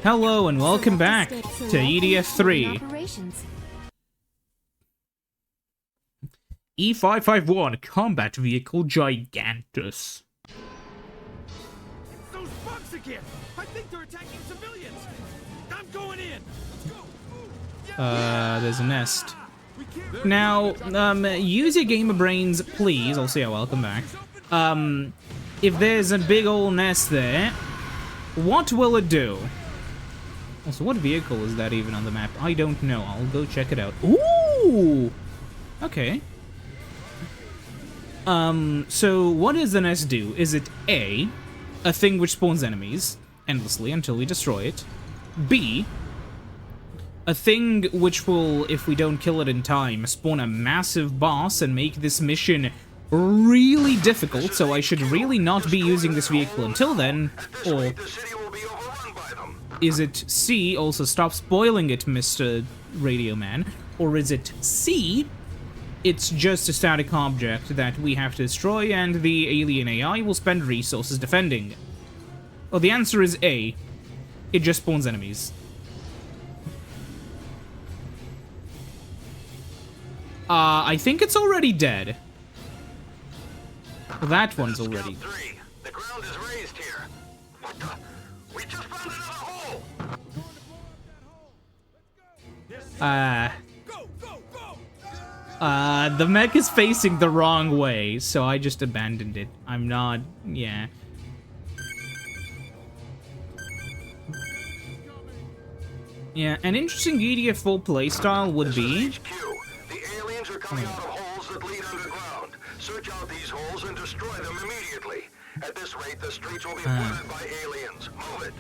Hello and welcome back to EDF3. E551 Combat Vehicle Gigantus. It's those bugs again! I think they're attacking civilians! I'm going in! Let's go! There's a nest. Now, use your gamer brains, please. Also, yeah, welcome back. If there's a big old nest there, what will it do? Also, what vehicle is that even on the map? I don't know. I'll go check it out. Ooh! Okay. So what does the nest do? Is it A, a thing which spawns enemies endlessly until we destroy it? B, a thing which will, if we don't kill it in time, spawn a massive boss and make this mission really difficult, so I should really not be using this vehicle until then? Or is it C, also stop spoiling it, Mr. Radio Man? Or is it C, it's just a static object that we have to destroy and the alien AI will spend resources defending? Well, the answer is A. It just spawns enemies. I think it's already dead. Well, that one's already. The ground is raised here. What the? We just found another hole. The mech is facing the wrong way, so I just abandoned it. I'm not, yeah. Yeah, an interesting EDF4 playstyle would be... The aliens are coming out of holes that lead underground. Search out these holes and destroy them immediately. At this rate, the streets will be flooded by aliens. Move it.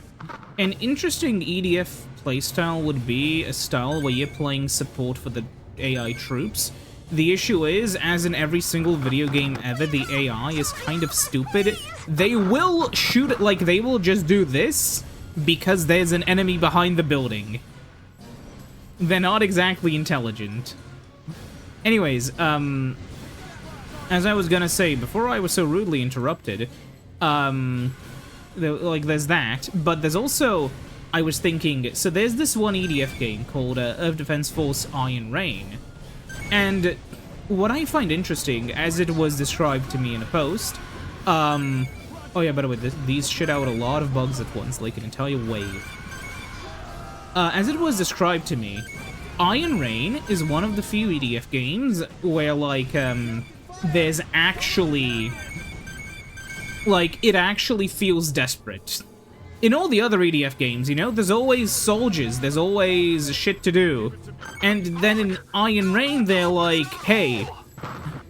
An interesting EDF playstyle would be a style where you're playing support for the AI troops. The issue is, as in every single video game ever, the AI is kind of stupid. They will shoot it, like, they will just do this because there's an enemy behind the building. They're not exactly intelligent. Anyways, as I was gonna say, before I was so rudely interrupted, there's that, but there's also, I was thinking, so there's this one EDF game called Earth Defense Force Iron Rain, and what I find interesting, as it was described to me in a post, oh yeah, by the way, these shit out a lot of bugs at once, like an entire wave. As it was described to me, Iron Rain is one of the few EDF games where, like, there's actually... like, it actually feels desperate. In all the other EDF games, you know, there's always soldiers, there's always shit to do. And then in Iron Rain, they're like, hey,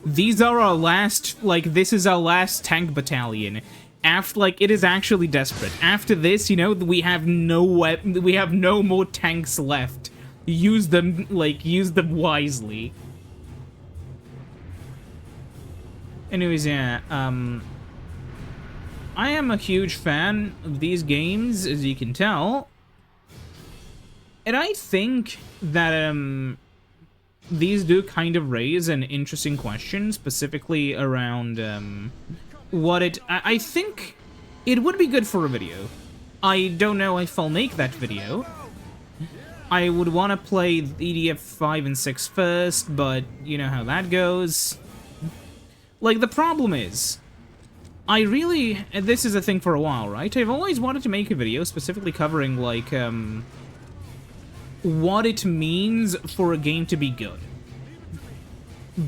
these are our last, like, this is our last tank battalion. After, like, it is actually desperate. After this, you know, we have no more tanks left. Use them, like, use them wisely. Anyways, yeah, I am a huge fan of these games, as you can tell. And I think that, these do kind of raise an interesting question, specifically around, I think it would be good for a video. I don't know if I'll make that video. I would want to play EDF 5 and 6 first, but you know how that goes. Like, the problem is, I really, and this is a thing for a while, right? I've always wanted to make a video specifically covering, like, what it means for a game to be good.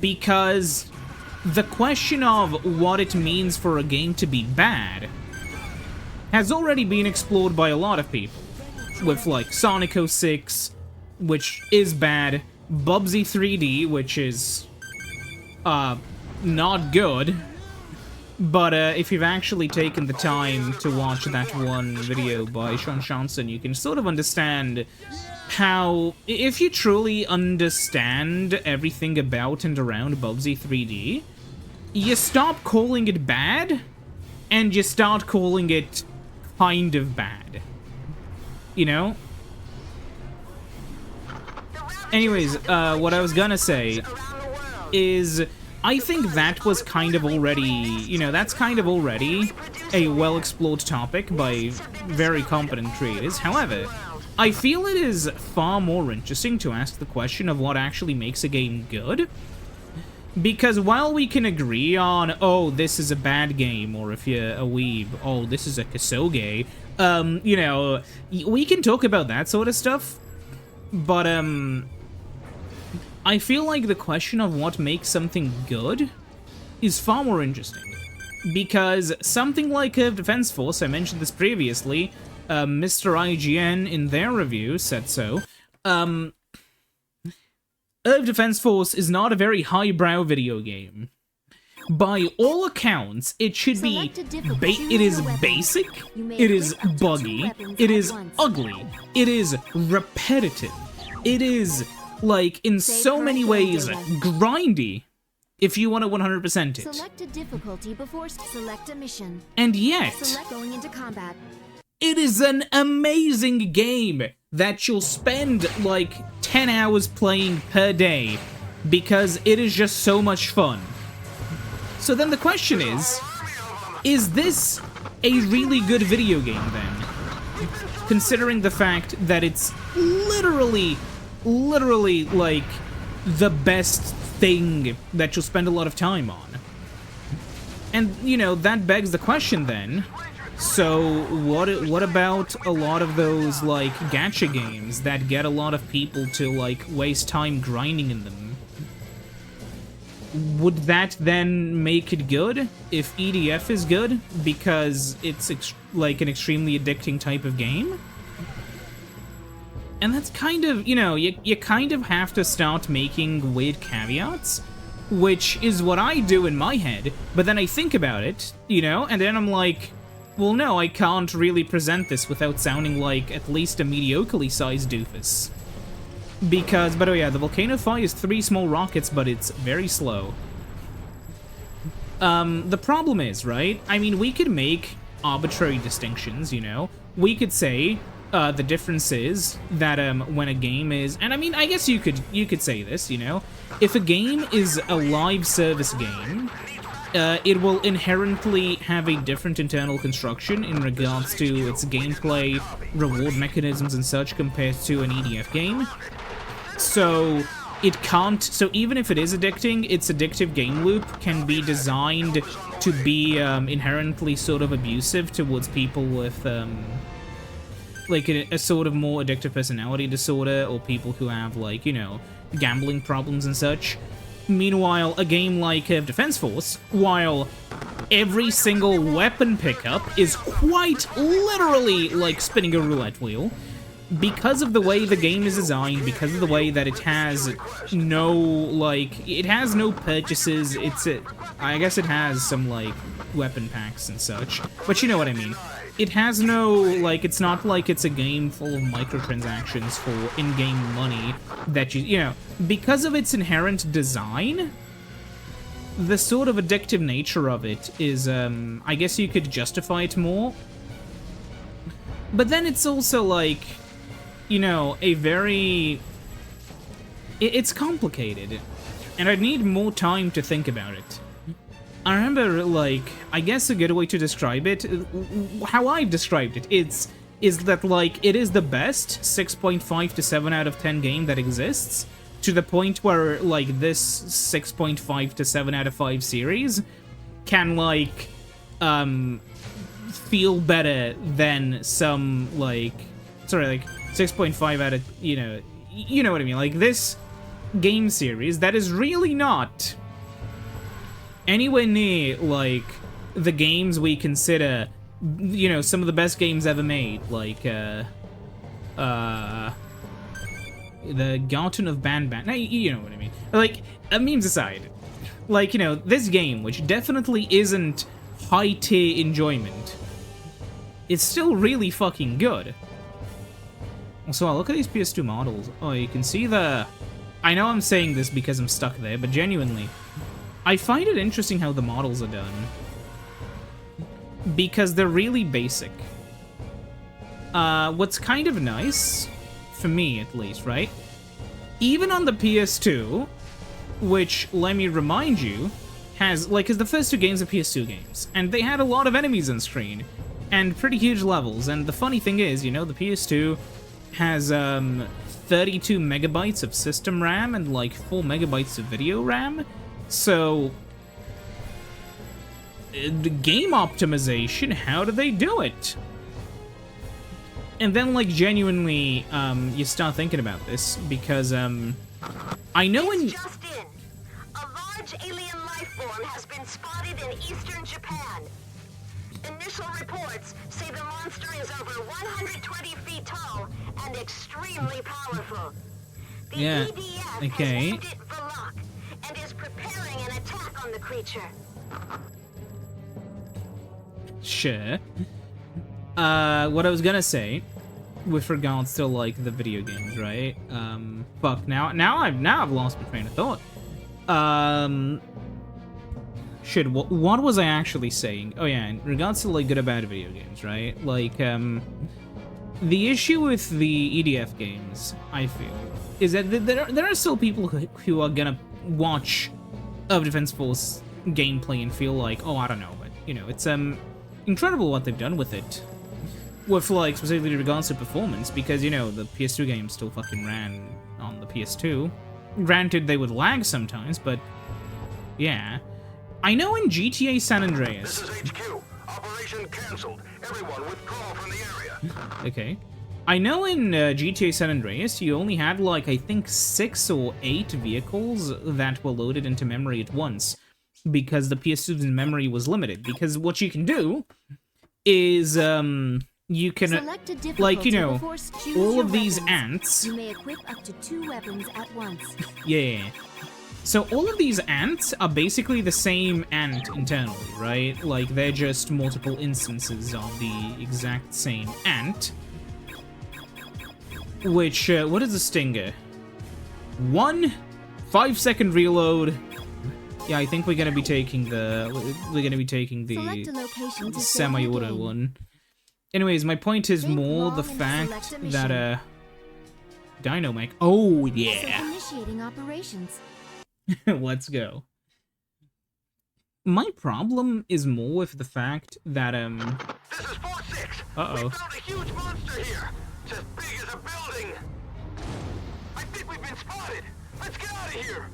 Because the question of what it means for a game to be bad has already been explored by a lot of people. With, like, Sonic 06, which is bad, Bubsy 3D, which is, not good. But if you've actually taken the time to watch that one video by Sean Johnson, you can sort of understand how, if you truly understand everything about and around Bubsy 3D, you stop calling it bad, and you start calling it kind of bad. You know? Anyways, what I was gonna say is, I think that was kind of already, you know, that's kind of already a well-explored topic by very competent creators. However, I feel it is far more interesting to ask the question of what actually makes a game good. Because while we can agree on, oh, this is a bad game, or if you're a weeb, oh, this is a Kasuge, you know, we can talk about that sort of stuff, but, I feel like the question of what makes something good is far more interesting. Because something like Earth Defense Force, I mentioned this previously, Mr. IGN in their review said so, Earth Defense Force is not a very highbrow video game. By all accounts, it should be it is basic, it is buggy, it is ugly, it is repetitive, it is, like, in so many ways, grindy, if you want to 100% it. Select a difficulty before select a mission. And yet, Select going into combat. it is an amazing game that you'll spend, like, 10 hours playing per day, because it is just so much fun. So then the question is this a really good video game, then? Considering the fact that it's literally, like, the best thing that you'll spend a lot of time on. And, you know, that begs the question, then. So, what about a lot of those, like, gacha games that get a lot of people to, like, waste time grinding in them? Would that then make it good, if EDF is good, because it's, like, an extremely addicting type of game? And that's kind of, you know, you kind of have to start making weird caveats, which is what I do in my head, but then I think about it, you know, and then I'm like, well, no, I can't really present this without sounding like at least a mediocrely sized doofus. Because, but oh yeah, the volcano fires 3 small rockets, but it's very slow. The problem is, right, I mean, we could make arbitrary distinctions, you know? We could say, the difference is that, when a game is, and I mean, I guess you could say this, you know? If a game is a live service game, it will inherently have a different internal construction in regards to its gameplay, reward mechanisms and such compared to an EDF game. So it can't, so even if it is addicting, its addictive game loop can be designed to be inherently sort of abusive towards people with like a sort of more addictive personality disorder, or people who have, like, you know, gambling problems and such. Meanwhile, a game like Defense Force, while every single weapon pickup is quite literally like spinning a roulette wheel, because of the way the game is designed, because of the way that it has no, like, it has no purchases, I guess it has some, like, weapon packs and such, but you know what I mean. It has no, like, it's not like it's a game full of microtransactions for in-game money that you know, because of its inherent design, the sort of addictive nature of it is, I guess you could justify it more. But then it's also, like, you know, a very... It's complicated, and I'd need more time to think about it. I remember, like, I guess a good way to describe it, how I've described it, is that, like, it is the best 6.5 to 7 out of 10 game that exists, to the point where, like, this 6.5 to 7 out of 5 series can, like, feel better than some, like, sorry, like, 6.5 out of, you know what I mean, like, this game series that is really not anywhere near, like, the games we consider, you know, some of the best games ever made, like, the Garten of Banban. Now, you know what I mean. Like, memes aside, like, you know, this game, which definitely isn't high-tier enjoyment, it's still really fucking good. So, look at these PS2 models. Oh, you can see the... I know I'm saying this because I'm stuck there, but genuinely, I find it interesting how the models are done. Because they're really basic. What's kind of nice, for me at least, right? Even on the PS2, which, let me remind you, has, like, is the first two games are PS2 games, and they had a lot of enemies on screen, and pretty huge levels, and the funny thing is, you know, the PS2 has, 32 megabytes of system RAM and, like, 4 megabytes of video RAM, so... the game optimization, how do they do it? And then, like, genuinely, you start thinking about this, because, I know in... Just in. A large alien life form has been spotted in eastern Japan. Initial reports say the monster is over 120 feet tall and extremely powerful. The EDF okay. has named it Valak and is preparing an attack on the creature. Sure. What I was gonna say, with regards to, like, the video games, right? Fuck, now I've lost my train of thought. Shit, what was I actually saying? Oh yeah, in regards to, like, good or bad video games, right? Like, the issue with the EDF games, I feel, is that there are still people who are gonna watch of Defense Force gameplay and feel like, oh, I don't know, but, you know, it's, incredible what they've done with it. With, like, specifically regards to performance, because, you know, the PS2 game still fucking ran on the PS2. Granted, they would lag sometimes, but, yeah. I know in GTA San Andreas... This is HQ. Operation cancelled. Everyone withdraw from the area. Okay. I know in GTA San Andreas, you only had, like, I think 6 or 8 vehicles that were loaded into memory at once, because the PS2's memory was limited. Because what you can do is, you can, like, you know, all of these ants... You may equip up to 2 weapons at once. Yeah. So all of these ants are basically the same ant internally, right? Like, they're just multiple instances of the exact same ant. Which, what is the stinger? 1 5-second reload. Yeah, I think we're gonna be taking the semi-auto one. Anyways, my point is more the fact that Dynamite. Oh yeah. Initiating operations. Let's go. My problem is more with the fact that This is 4-6. Uh-oh. We found a huge monster here. It's as big as a building. I think we've been spotted. Let's get out of here.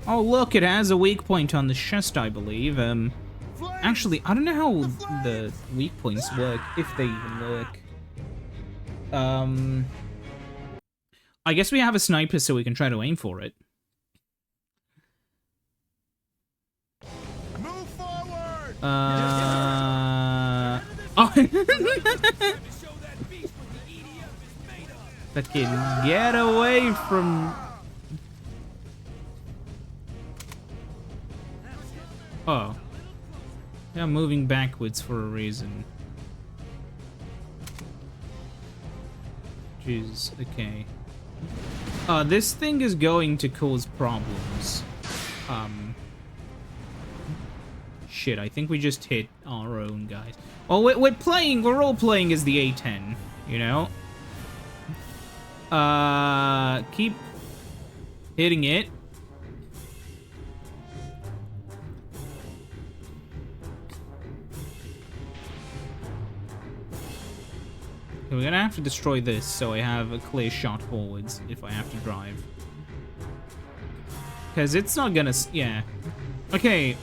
Oh look, it has a weak point on the chest, I believe. Actually, I don't know how the weak points work, if they even work. I guess we have a sniper, so we can try to aim for it. Move forward. Oh. Fucking get away from... Oh. Yeah, I'm moving backwards for a reason. Jeez, okay. This thing is going to cause problems. Shit, I think we just hit our own guys. Oh, we're all playing as the A-10, you know? Keep hitting it. Okay, we're gonna have to destroy this so I have a clear shot forwards if I have to drive. Because it's not gonna... yeah. Okay.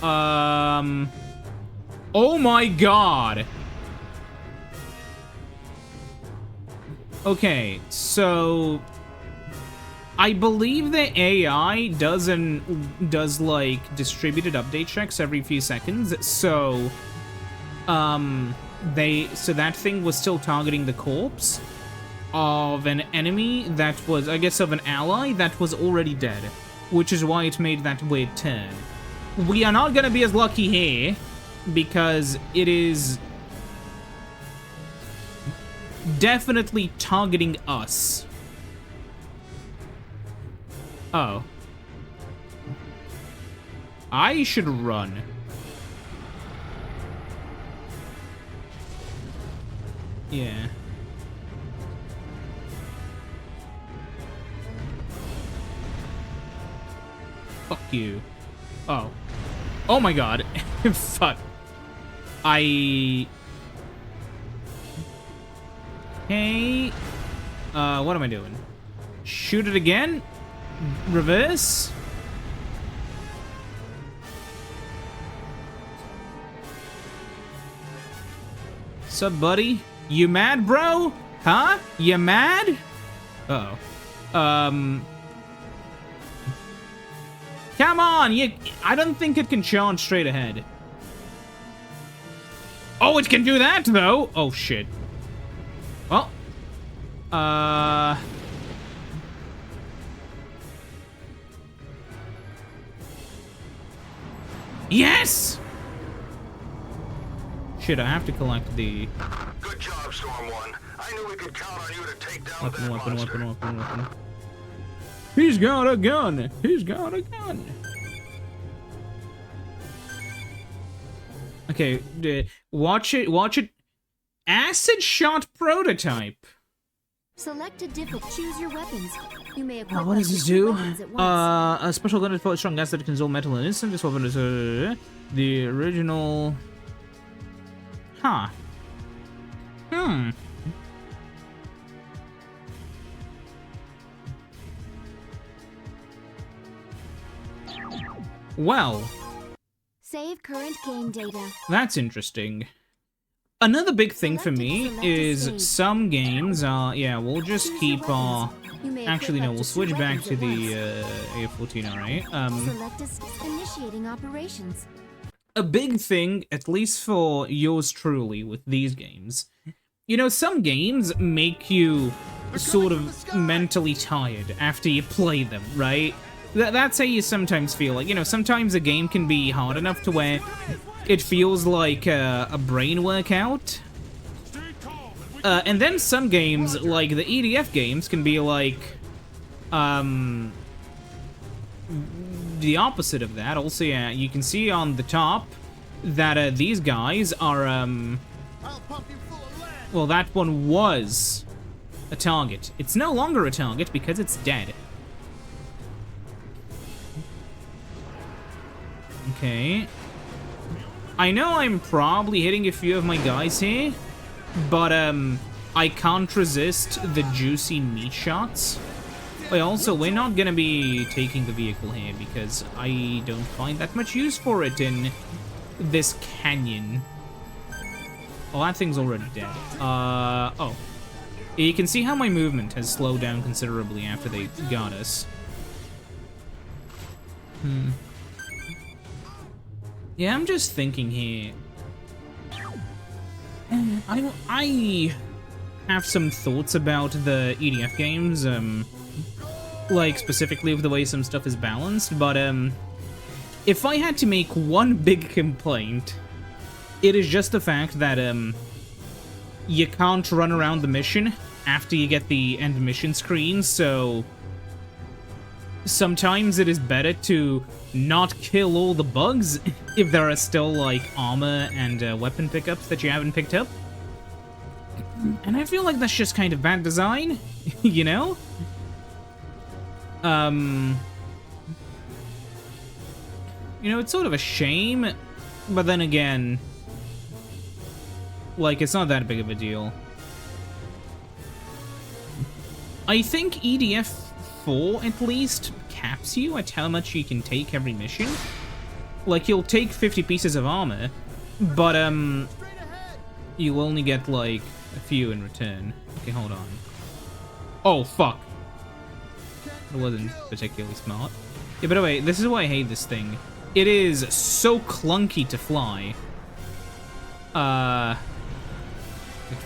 Oh my god! Okay, so... I believe the AI does like, distributed update checks every few seconds, so... so that thing was still targeting the corpse of an enemy that was, I guess, of an ally that was already dead, which is why it made that weird turn. We are not gonna be as lucky here, because it is definitely targeting us. Oh. I should run. Yeah. Fuck you. Oh. Oh my god. Fuck. Hey. What am I doing? Shoot it again? Reverse? Sup, buddy? You mad, bro? Huh? You mad? Uh-oh. Come on, I don't think it can charge straight ahead. Oh, it can do that, though! Oh, shit. Well. Yes! Shit, I have to collect the... Good job, Storm 1. I knew we could count on you to take down that monster. Weapon. He's got a gun! He's got a gun! Okay, watch it. Acid shot prototype. Select a different. Choose your weapons. You may equip What does up to this 2 do? weapons at once. A special gun with strong gas that can dissolve metal in an instant. This weapon is the original. Huh. Well. Save current game data. That's interesting. Another big thing for me is some games yeah, we'll just keep You may actually equip no, up we'll to 2 switch back weapons to at the once. A14, alright? Select initiating operations. A big thing, at least for yours truly with these games, you know, some games make you sort of mentally tired after you play them, right? That's how you sometimes feel. Like, you know, sometimes a game can be hard enough to where it feels like a brain workout. And then some games, like the EDF games, can be like, the opposite of that. Also, yeah, you can see on the top that these guys are, well, that one was a target. It's no longer a target because it's dead. Okay. I know I'm probably hitting a few of my guys here, but, I can't resist the juicy meat shots. Wait, also, we're not gonna be taking the vehicle here because I don't find that much use for it in this canyon. Oh, that thing's already dead. Oh. You can see how my movement has slowed down considerably after they got us. Yeah, I'm just thinking here. I have some thoughts about the EDF games, like specifically of the way some stuff is balanced, but if I had to make one big complaint, it is just the fact that you can't run around the mission after you get the end mission screen, so sometimes it is better to not kill all the bugs if there are still, like, armor and weapon pickups that you haven't picked up. And I feel like that's just kind of bad design, you know? You know, it's sort of a shame, but then again, like, it's not that big of a deal. I think EDF3, at least, caps you at how much you can take every mission. Like, you'll take 50 pieces of armor, but, you'll only get, like, a few in return. Okay, hold on. Oh, fuck. It wasn't particularly smart. Yeah, by the way, this is why I hate this thing. It is so clunky to fly. It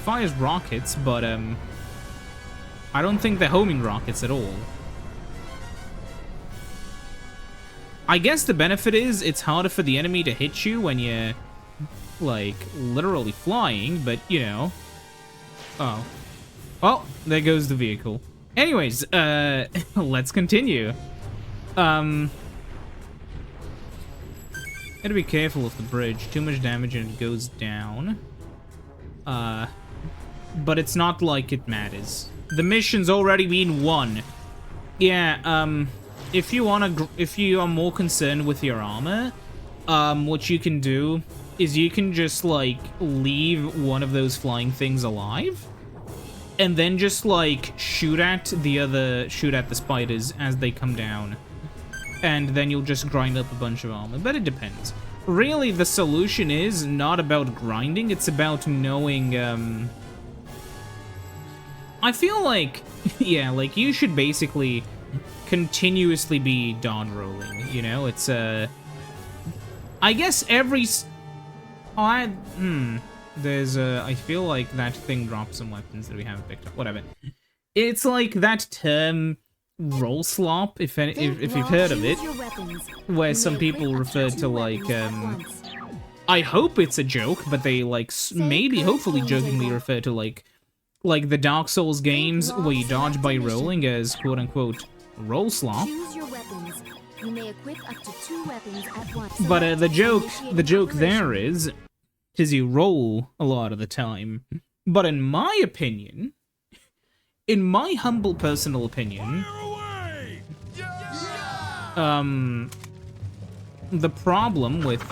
fires rockets, but, I don't think they're homing rockets at all. I guess the benefit is it's harder for the enemy to hit you when you're, like, literally flying, but, you know. Oh. Well, there goes the vehicle. Anyways, let's continue. Gotta be careful with the bridge. Too much damage and it goes down. But it's not like it matters. The mission's already been won. Yeah, if you are more concerned with your armor, what you can do is you can just, like, leave one of those flying things alive, and then just, like, shoot at the spiders as they come down. And then you'll just grind up a bunch of armor, but it depends. Really, the solution is not about grinding, it's about knowing, I feel like, yeah, like, you should basically continuously be dodge rolling, you know? It's, I guess every... There's, I feel like that thing dropped some weapons that we haven't picked up. Whatever. It's like that term, roll slop, if you've heard of it, where some people refer to, like, I hope it's a joke, but they, like, maybe, hopefully jokingly refer to, like the Dark Souls games where you dodge by rolling as quote-unquote roll slop. You may equip up to 2 weapons at once. But the joke there is you roll a lot of the time. But in my opinion, in my humble personal opinion, the problem with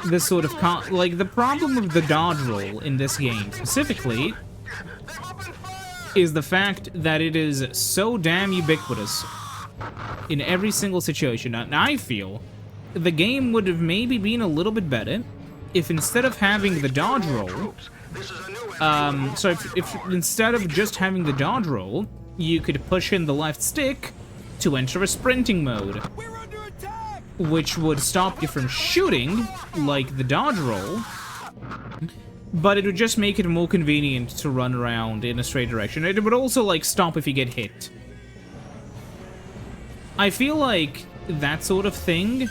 this sort of the problem with the dodge roll in this game specifically is the fact that it is so damn ubiquitous in every single situation. And I feel the game would have maybe been a little bit better if instead of having the dodge roll, so if instead of just having the dodge roll, you could push in the left stick to enter a sprinting mode, which would stop you from shooting like the dodge roll, but it would just make it more convenient to run around in a straight direction. It would also, like, stop if you get hit. I feel like that sort of thing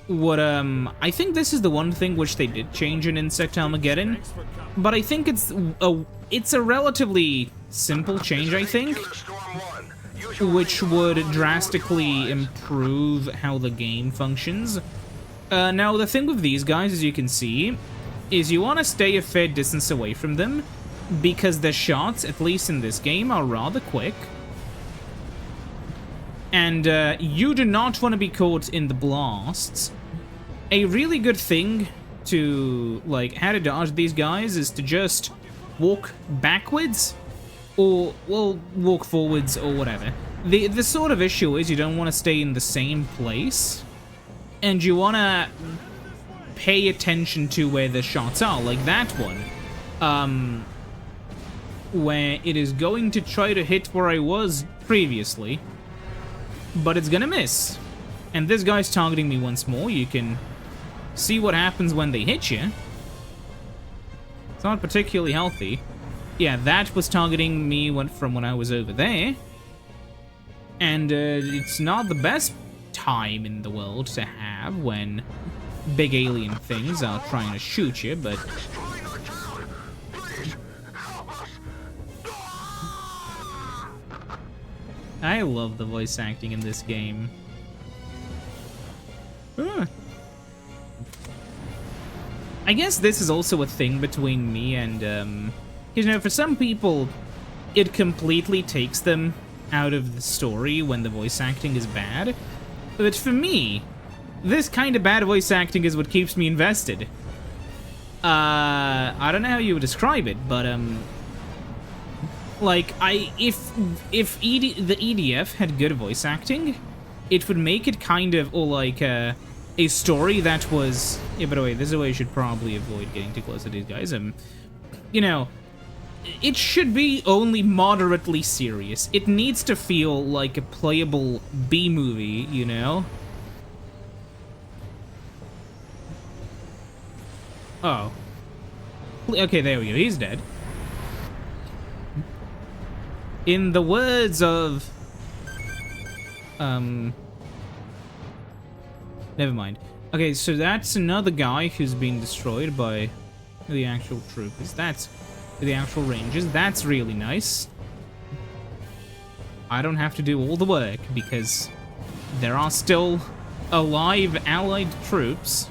would, I think this is the one thing which they did change in Insect Armageddon, but I think it's a relatively simple change, I think, which would drastically improve how the game functions. Now, the thing with these guys, as you can see, is you want to stay a fair distance away from them, because their shots, at least in this game, are rather quick. And you do not want to be caught in the blasts. A really good thing to, like, how to dodge these guys is to just walk backwards, or, well, walk forwards, or whatever. The sort of issue is you don't want to stay in the same place, and you want to pay attention to where the shots are, like that one, where it is going to try to hit where I was previously, but it's gonna miss. And this guy's targeting me once more. You can see what happens when they hit you. It's not particularly healthy. Yeah, that was targeting me from when I was over there. And it's not the best time in the world to have when big alien things are trying to shoot you, but... I love the voice acting in this game. I guess this is also a thing between me and, you know, for some people, it completely takes them out of the story when the voice acting is bad. But for me, this kind of bad voice acting is what keeps me invested. I don't know how you would describe it, but, like, if the EDF had good voice acting, it would make it kind of, or like, a story that was... Yeah, by the way, this is why you should probably avoid getting too close to these guys. You know, it should be only moderately serious. It needs to feel like a playable B-movie, you know? Oh. Okay, there we go. He's dead. In the words of... Never mind. Okay, so that's another guy who's been destroyed by the actual troopers. That's the actual rangers. That's really nice. I don't have to do all the work because there are still alive allied troops.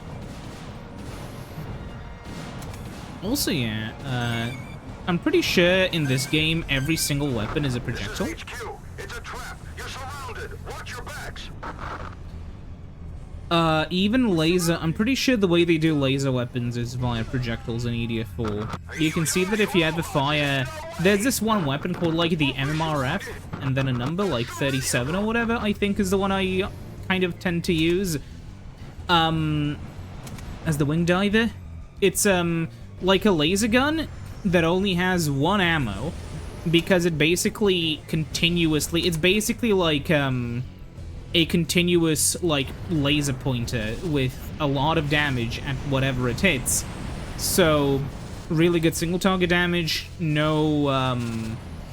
Also, yeah, I'm pretty sure in this game every single weapon is a projectile. HQ, it's a trap. You're Watch your backs. Even laser, I'm pretty sure the way they do laser weapons is via projectiles in EDF4. You can see that if you ever fire, there's this one weapon called, like, the MMRF, and then a number, like 37 or whatever, I think is the one I kind of tend to use, as the wing diver. It's, like a laser gun that only has one ammo, because it basically continuously, it's basically like, a continuous, like, laser pointer with a lot of damage at whatever it hits. So, really good single target damage, no,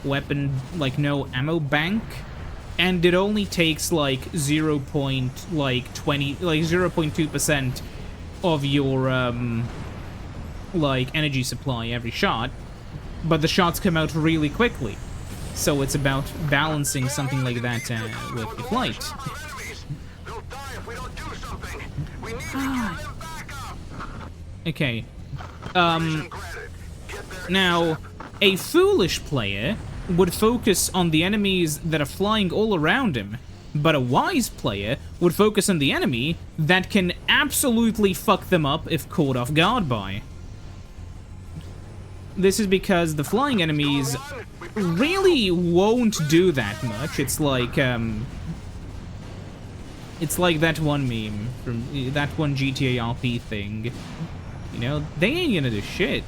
weapon, like, no ammo bank, and it only takes, like, 0.2% of your, like, energy supply every shot, but the shots come out really quickly. So it's about balancing something like that with your flight. They'll die if we don't do something. We need to get them back up. Okay. Mission granted. Get there Now, a foolish player would focus on the enemies that are flying all around him, but a wise player would focus on the enemy that can absolutely fuck them up if caught off guard by. This is because the flying enemies really won't do that much. It's like that one meme from that one GTA RP thing. You know, they ain't gonna do shit.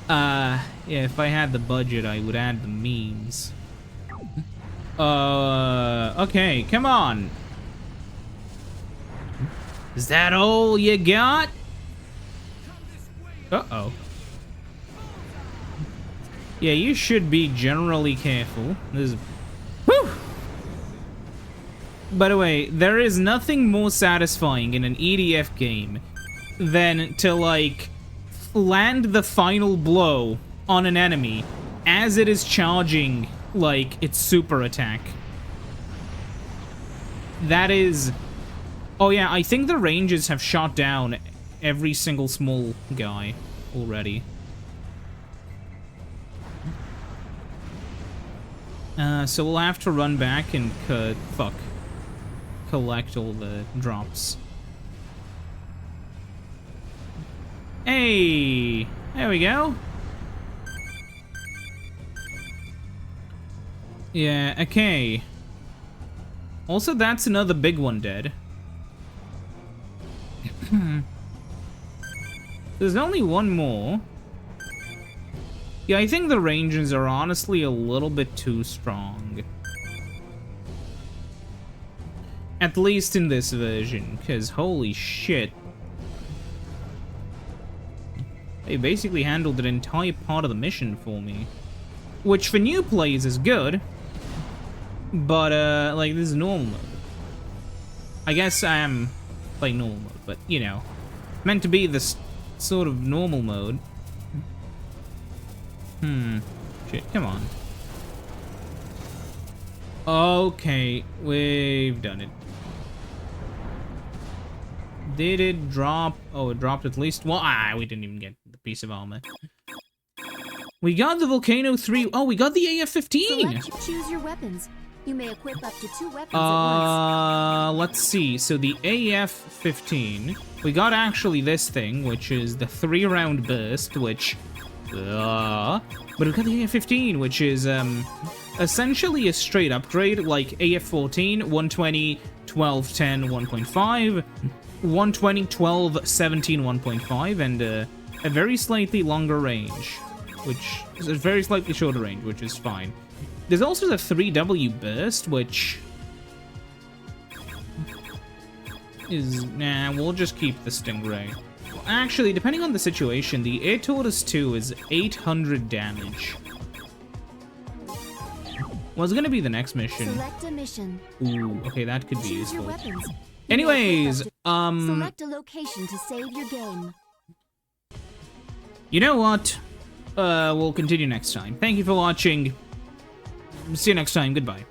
Yeah, if I had the budget, I would add the memes. Okay, come on. Is that all you got? Uh-oh. Yeah, you should be generally careful. There's... Whew! By the way, there is nothing more satisfying in an EDF game than to, like, land the final blow on an enemy as it is charging, like, its super attack. That is... Oh yeah, I think the Rangers have shot down every single small guy already. So we'll have to run back and collect all the drops. Hey, there we go. Yeah, okay. Also, that's another big one dead. There's only one more. Yeah, I think the Rangers are honestly a little bit too strong. At least in this version, because holy shit. They basically handled an entire part of the mission for me. Which for new players is good. But, like, this is normal mode. I guess I am playing normal mode, but, you know. Meant to be this sort of normal mode. Shit, come on. Okay, we've done it. Did it drop? Oh, it dropped at least one. Ah, we didn't even get the piece of armor. We got the Volcano 3. Oh, we got the AF-15. Choose your weapons. You may equip up to 2 weapons at once. Let's see. So the AF-15. We got actually this thing, which is the 3-round burst, which... but we got the AF-15, which is, essentially a straight upgrade, like AF-14, 120, 12, 10, 1.5, 120, 12, 17, 1.5, and, a very slightly longer range, which is a very slightly shorter range, which is fine. There's also the 3W burst, which is... Nah, we'll just keep the Stingray. Actually, depending on the situation, the Air Tortoise 2 is 800 damage. What's gonna be the next mission? Select a mission. Ooh, okay, that could be Choose your useful. weapons. Anyways, Select a location to save your game. You know what? We'll continue next time. Thank you for watching. See you next time. Goodbye.